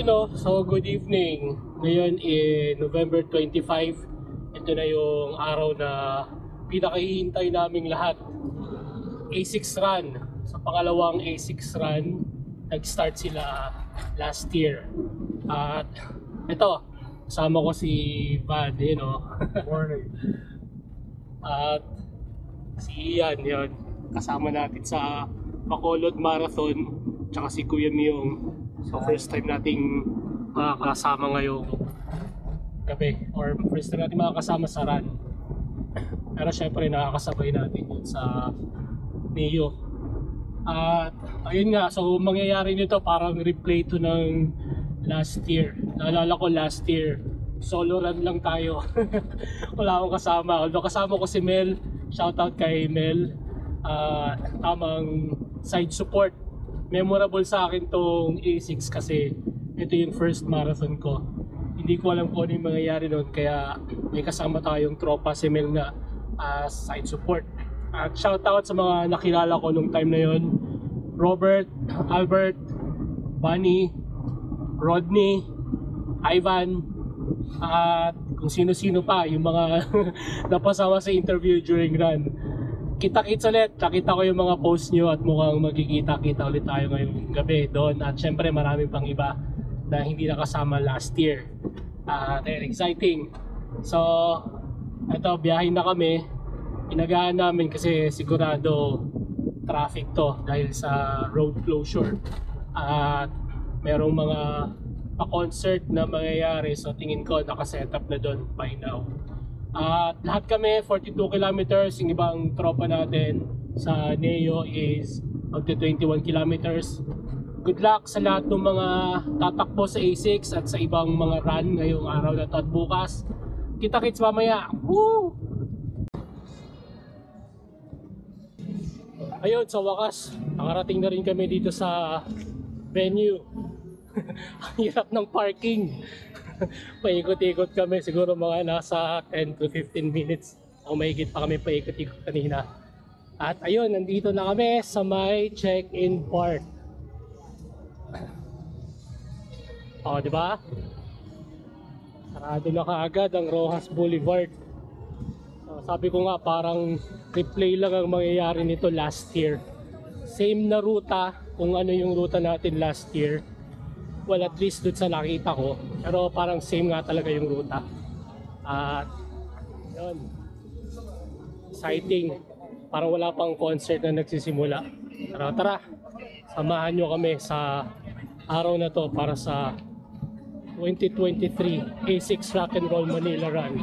ayun o, so good evening. Ngayon November 25. Ito na yung araw na pinakahihintay naming lahat. A6 run. Sa pangalawang A6 run, nag-start sila last year. At ito, kasama ko si Van, yun o. Morning. At si Ian, yun. Kasama natin sa Bacolod Marathon. Tsaka si Kuya Myung. So first time nating makakasama ngayong gabi, or first time nating makakasama sa run. Pero syempre nakakasabay natin yun sa Neo. At ayun nga, so mangyayari nito parang replay to ng last year. Naalala ko last year, solo run lang tayo. Wala akong kasama. Although kasama ko si Mel, shoutout kay Mel. Tamang side support. Memorable sa akin tong A6 kasi ito yung first marathon ko. Hindi ko alam kung ano yung mangyayari noon, kaya may kasama tayong tropa, si Mel nga, as side support. At shoutout sa mga nakilala ko nung time na yon: Robert, Albert, Bunny, Rodney, Ivan, at kung sino-sino pa yung mga napasama sa interview during run. Kita-kits ulit, nakita ko yung mga post nyo at mukhang magkikita-kita ulit tayo ngayong gabi doon. At syempre maraming pang iba na hindi nakasama last year. Exciting. So, ito, biyahin na kami. Inagaan namin kasi sigurado traffic to dahil sa road closure. At merong mga pa-concert na mangyayari, so tingin ko nakasetup na doon by now. At lahat kami 42 kilometers, yung ibang tropa natin sa Neo is up to 21 kilometers. Good luck sa lahat ng mga tatakbo sa A6 at sa ibang mga run ngayong araw na to at bukas. Kita-kits mamaya. Woo! Ayun, sa wakas, nakarating na rin kami dito sa venue. Ang hirap ng parking. Paikot-ikot kami, siguro mga nasa 10 to 15 minutes o mahigit pa kami paikot-ikot kanina. At ayun, nandito na kami sa may check-in part. O, di ba? Sarado na kaagad ang Rojas Boulevard. Sabi ko nga, parang replay lang ang mangyayari nito last year. Same na ruta kung ano yung ruta natin last year. Well, at least doon sa nakita ko, pero parang same nga talaga yung ruta. At yun, exciting. Parang wala pang concert na nagsisimula. Tara, tara, samahan nyo kami sa araw na to para sa 2023 A6 Rock and Roll Manila Run.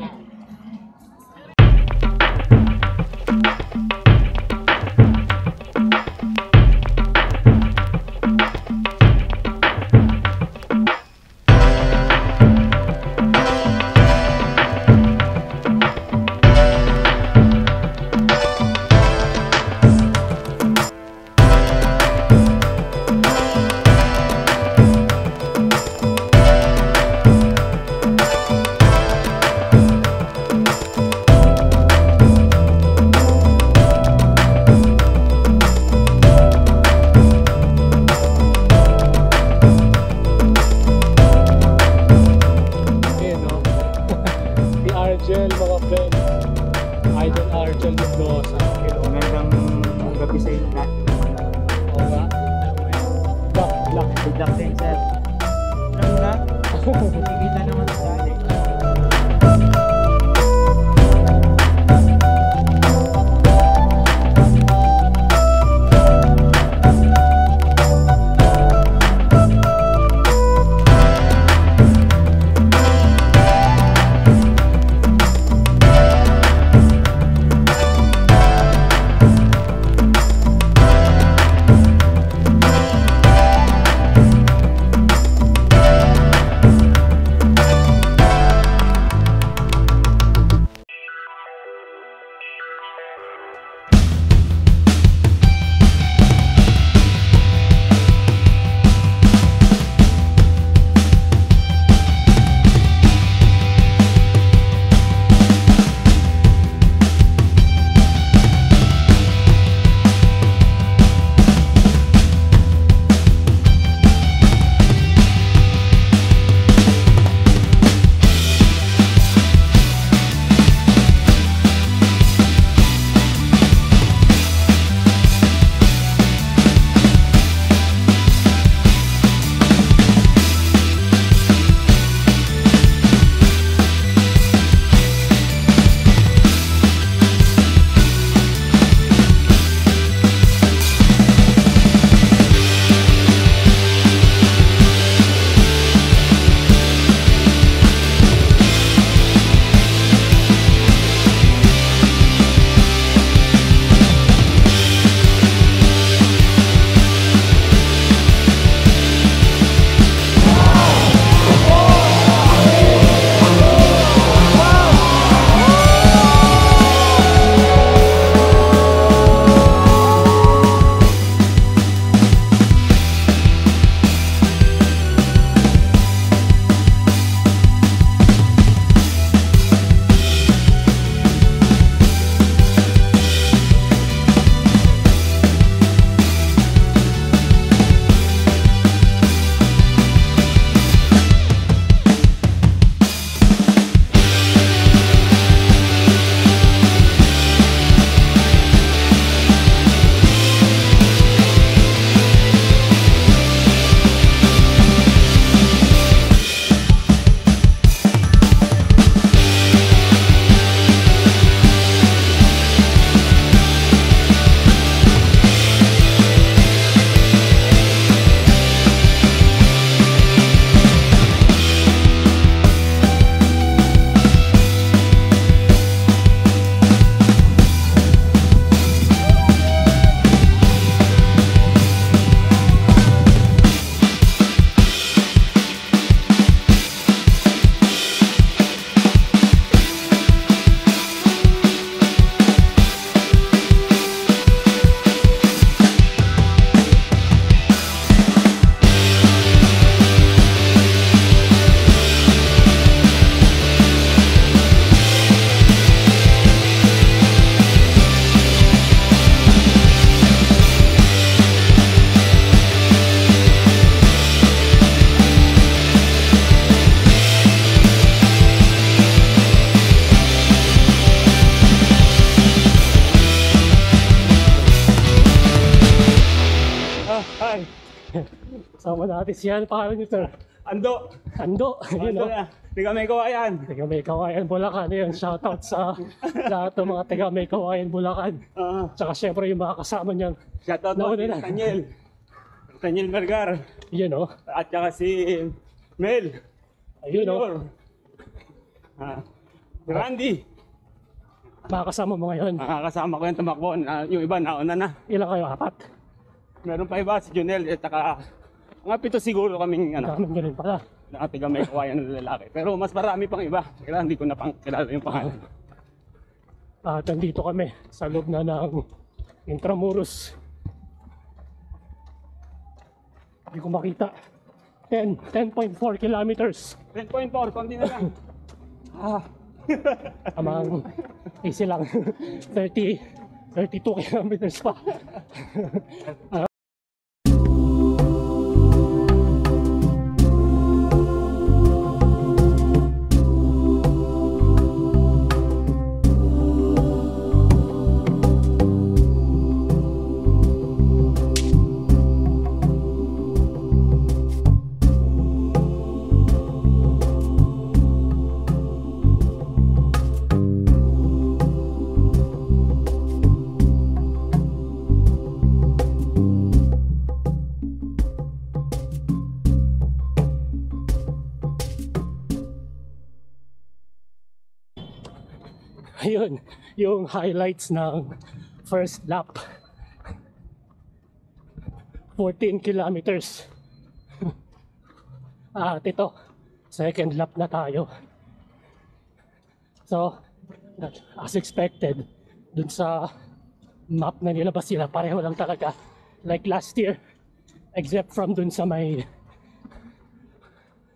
Sama natin siya. Paano nyo, sir? Ando! Ando. Yun, Ando no? na! Tiga may kawayan! Taga May Kawayan, Bulacan. Yun, shoutout sa lahat ng mga taga May Kawayan, Bulacan. Tsaka syempre yung mga kasama niyang Shoutout mo nauna si na. Daniel Vergar. Yun, no? At saka si Mel. Ayun, no? Si Randy. Mga kasama mo ngayon. Kasama ko yung tumakbo. Yung iba nauna na. Ilan kayo? 4? Meron pa iba si Junel. At saka mga 7 siguro kaming Daming ganun pala. nakatiga may kawayan ng lalaki. Pero mas marami pang iba. Kaya hindi ko na pang kilala yung pangalan. At nandito kami sa loob na ng Intramuros. Hindi ko makita. 10.4 kilometers. 10.4, konti na lang. Amang easy lang. 32 kilometers pa. Ayun, yung highlights ng first lap. 14 kilometers. At ito, second lap na tayo. So, as expected, dun sa map na nilabas sila, pareho lang talaga. Like last year, except from dun sa may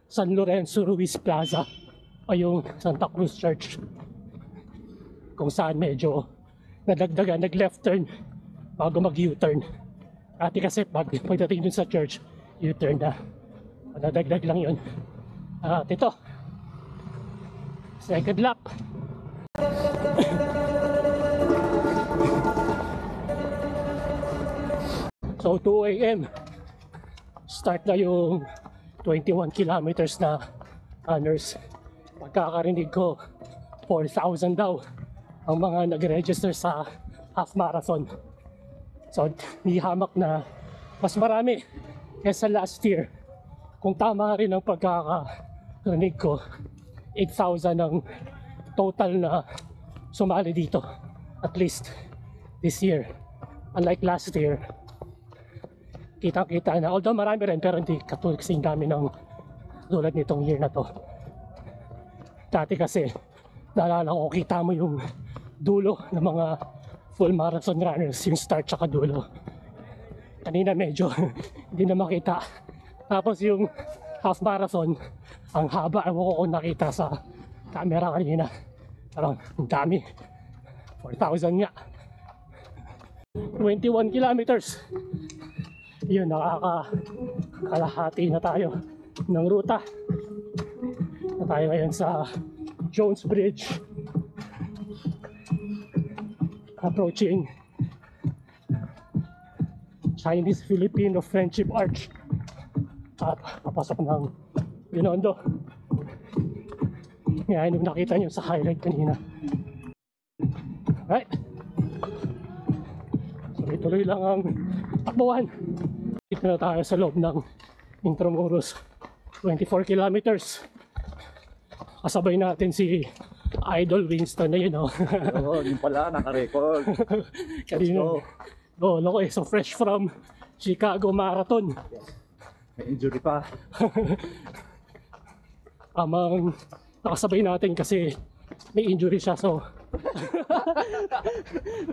San Lorenzo Ruiz Plaza o yung Santa Cruz Church, kung saan medyo nadagdagan, nag-left turn bago mag-U-turn. Dati kasi pagdating dun sa church, U-turn na. Nadagdag lang yun. At ito, second lap. So 2 a.m. start na yung 21 kilometers na runners. Pagkakarinig ko, 4,000 daw ang mga nag-register sa half marathon. So, nihamak na mas marami kaysa last year. Kung tama rin ang pagkakarinig ko, 8,000 ang total na sumali dito. At least this year. Unlike last year, kita-kita na. Although marami rin, pero hindi katulad kasing dami ng tulad nitong year na to. Dati kasi, naalala ko, kita mo yung dulo ng mga full marathon runners, yung start tsaka dulo. Kanina medyo hindi na makita. Tapos yung half marathon, ang haba, ewan ko kung nakita sa camera kanina. Pero ang dami, 4,000 nga. 21 kilometers. Yun, nakakakalahati na tayo ng ruta. Na tayo ngayon sa Jones Bridge. Approaching Chinese-Filipino Friendship Arch. At papasok ng Binondo. Ngayon yung nakita nyo sa highlight kanina. Right? Tuloy-tuloy lang ang takbuhan. Dito na tayo sa loob ng Intramuros. 24 kilometers. Kasabay natin si Idol Winston na yun, oh. Oo, yun pala, naka-record. Kanina. Oh, loko eh. So fresh from Chicago Marathon. May injury pa. Amang nakasabay natin kasi may injury siya, so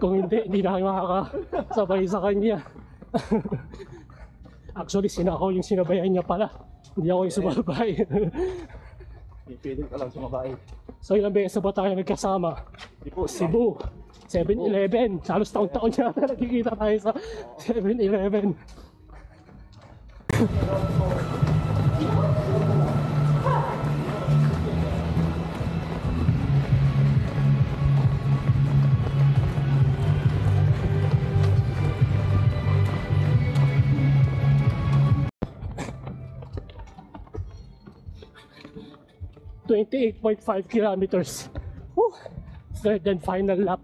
kung hindi na kayo makakasabay sa kanya. Actually, ako yung sinabayan niya pala. Hindi ako yung sumabay. Pipilit ka lang sumabay. So ilang beses ba tayo nagkasama? Cebu, 7-Eleven. Halos taon-taon niya nakikita tayo sa 7-Eleven. 28.5 kilometers. Whew. Third and final lap.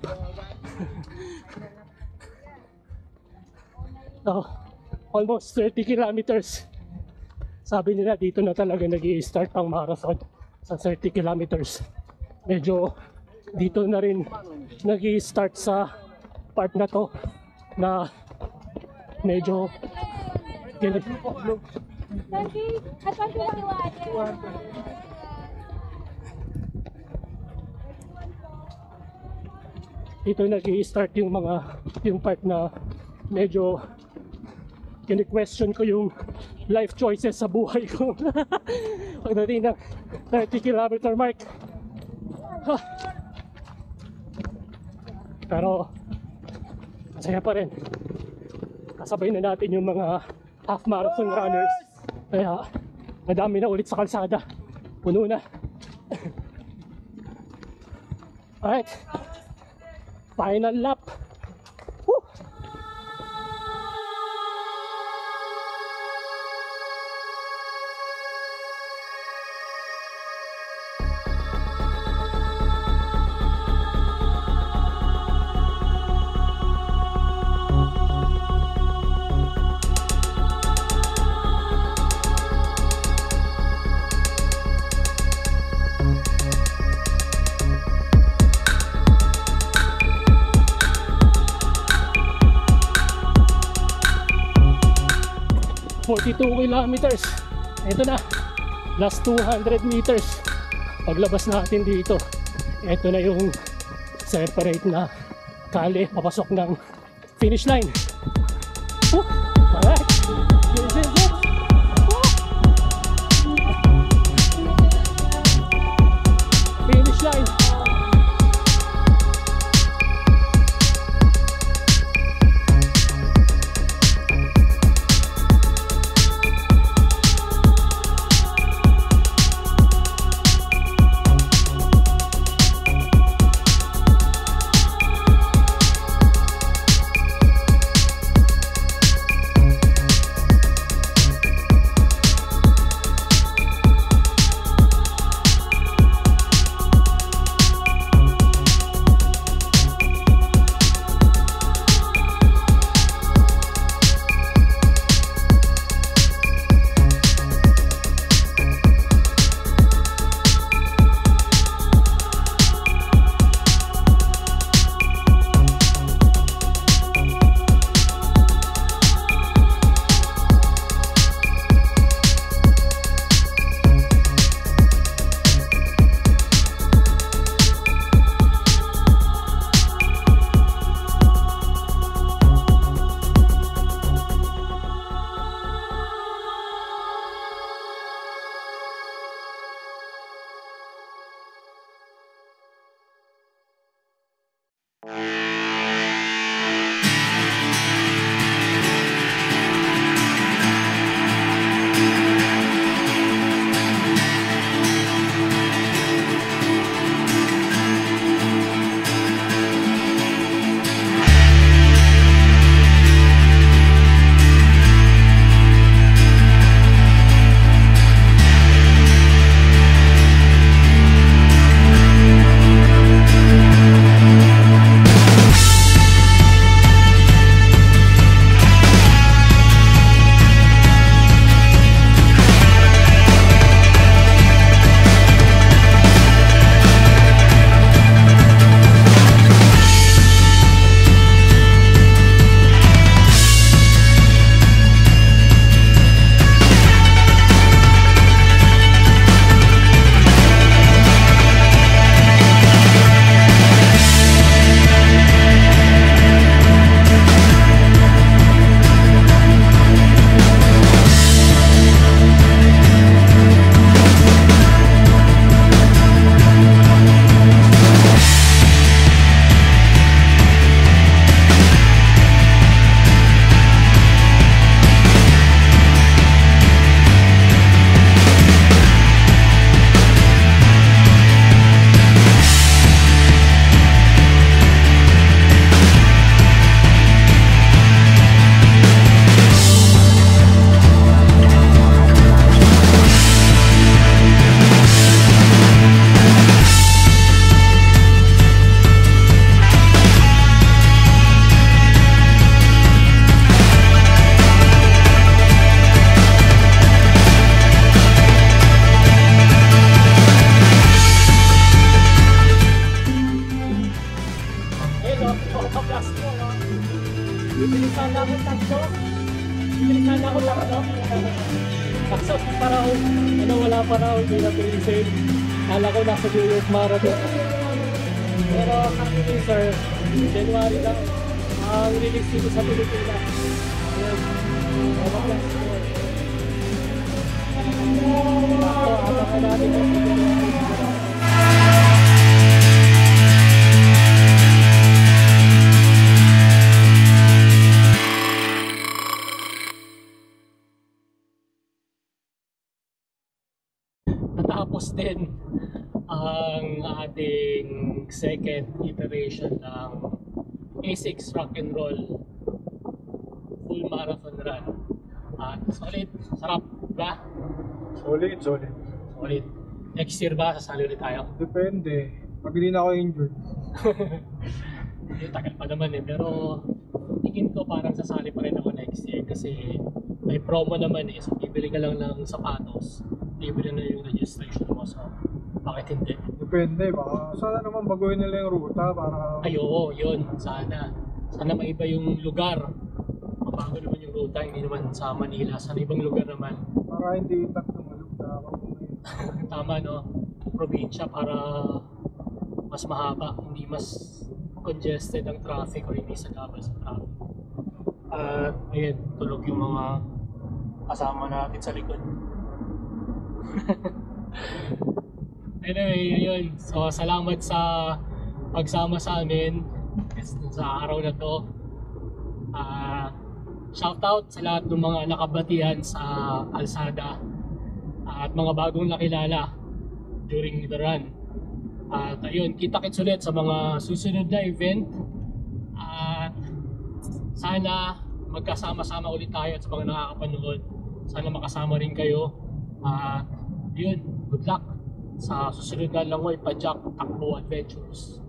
Oh, almost 30 kilometers. Sabi nila dito na talaga nag-i-start ang marathon sa 30 kilometers. Medyo dito na rin nag-i-start sa part na to na medyo dito nag-i-start yung part na medyo kini-question ko yung life choices sa buhay ko. Pagdating ng 30 kilometer mark. Pero masaya pa rin. Kasabay na natin yung mga half marathon runners. Kaya madami na ulit sa kalsada. Puno na. Alright. Final lap. Woo! Kilometers. Ito na. Last 200 meters. Paglabas natin dito, ito na yung separate na kali papasok ng finish line. Alright. This is it. Finish line. Bibili sana ako tatlo. Bibili sana ako tatlo. Kaso pa raw, wala pa raw, hindi na pinilisin. Kala ko nasa New York Marathon. Pero actually sir, January lang ang release dito sa Pilipinas. Ayan, mga class ko. Ako, abangan natin ang January. Natapos din ang ating second iteration ng A6 Rock and Roll Full Marathon Run. At solid, sarap, diba? Solid. Solid. Next year ba, sasali ulit tayo? Depende. Pag hindi na ako injured. Tagal pa naman eh, pero tingin ko parang sasali pa rin ako next year kasi may promo naman eh. So bibili ka lang ng sapatos, bibili na yung registration mo. So bakit hindi? Depende. Baka sana naman baguhin nila yung ruta para... Ay oo, yun. Sana maiba yung lugar. Mabago naman yung ruta, hindi naman sa Manila. Sana ibang lugar naman. Para hindi tumalog na ako. Tama no? Probinsya para mas mahaba, hindi mas congested ang traffic o hindi sagabal sa traffic. At ayun, tulog yung mga kasama natin sa likod. Anyway, ayun. So, salamat sa pagsama sa amin sa araw na to. Shoutout sa lahat ng mga nakabatihan sa kalsada at mga bagong nakilala during the run. At ayun, kita-kits ulit sa mga susunod na event. At sana magkasama-sama ulit tayo at sa mga nakakapanood. Sana makasama rin kayo. At yun, good luck sa susunod na Langoy Padjak Takbo Adventures.